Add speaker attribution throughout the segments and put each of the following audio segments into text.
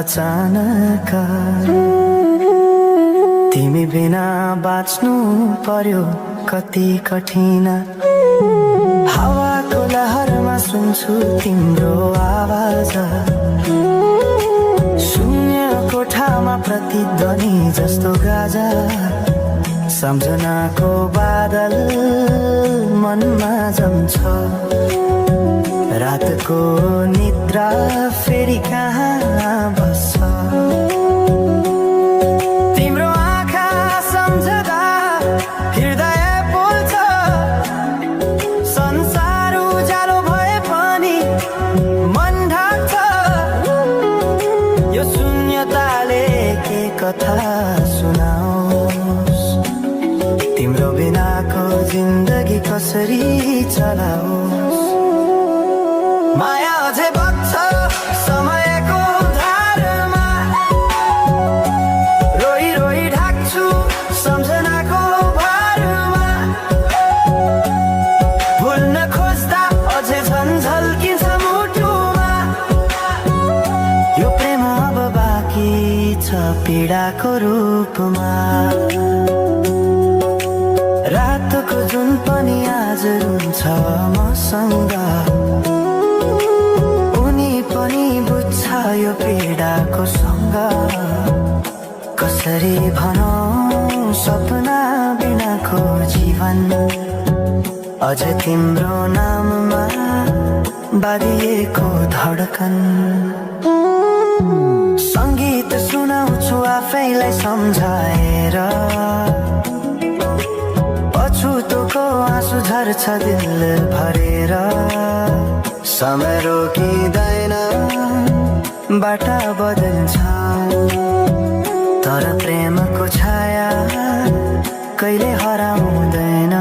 Speaker 1: अचानक तिमी बिना बाँच्नु पर्यो कति कठिन। हावाको लहरमा सुन्छु तिम्रो आवाज, शून्य कोठामा प्रतिध्वनि जस्तो गाजा। सम्झनाको बादल मनमा जम्छ, रातको निद्रा फेरि कहाँ बस्छ। तिम्रो आँखा सम्झदा हृदय बोल्छ, संसार उज्यालो भए पनि मन ढाक्छ। यो शून्यताले के कथा सुनाओस्, तिम्रो बिनाको जिन्दगी कसरी चलाओस्। माया अझै बग्छ समयको धारमा, रोई रोई ढाक्छु सम्झनाको भारमा। भुल्न खोज्दा अझै झन्झल्किन्छ मुटुमा। यो प्रेम अब बाँकी छ पीडाको रूपमा। रातको जुन पनि आज रुन्छ मसँग, उनी पनि बुझ्छ यो पीडाको सँग। कसरी भनौं सपना बिनाको जीवन, अझ तिम्रो नाममा बाँधिएको धडकन। सङ्गीत सुनाउँछु आफैलाई सम्झाएर, पछुतोको आँसु झर्छ दिल भरेर। समय रोकिँदैन बाटा बदल्छ, तर प्रेमको छाया कहिले हराउँदैन।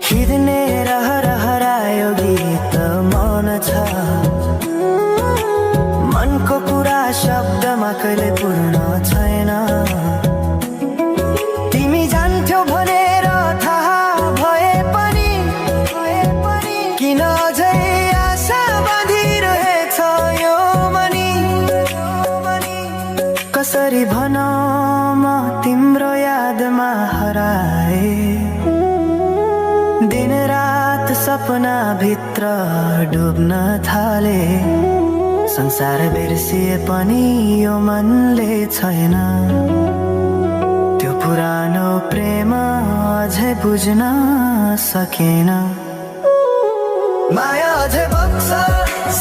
Speaker 1: हिँड्ने रहर हरायो गीत मन छ, मनको कुरा शब्दमा कहिले पूर्ण छैन। तिमी जान्थ्यौ भनेर थाहा भए पनि किन अझै आशा बाँधिरहेछ यो मनी। कसरी भनौं म तिम्रो यादमा हराए, दिन रात सपना भित्र डुब्न थाले। संसार बिर्सिए पनि यो मनले छैन, त्यो पुरानो प्रेम अझै बुझ्न सकेन। माया अझै बग्छ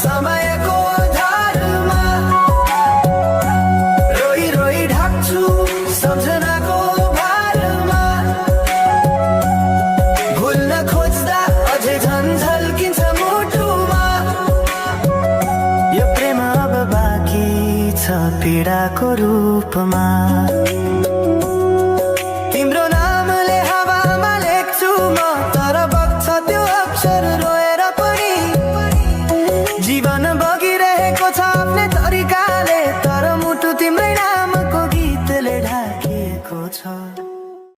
Speaker 1: समयको धारमा, रोई रोई ढाक्छु सम्झनाको भारमा। भुल्न खोज्दा अझै झन्झल्किन्छ मुटुमा। यो प्रेम अब बाँकी छ पीडाको रूपमा।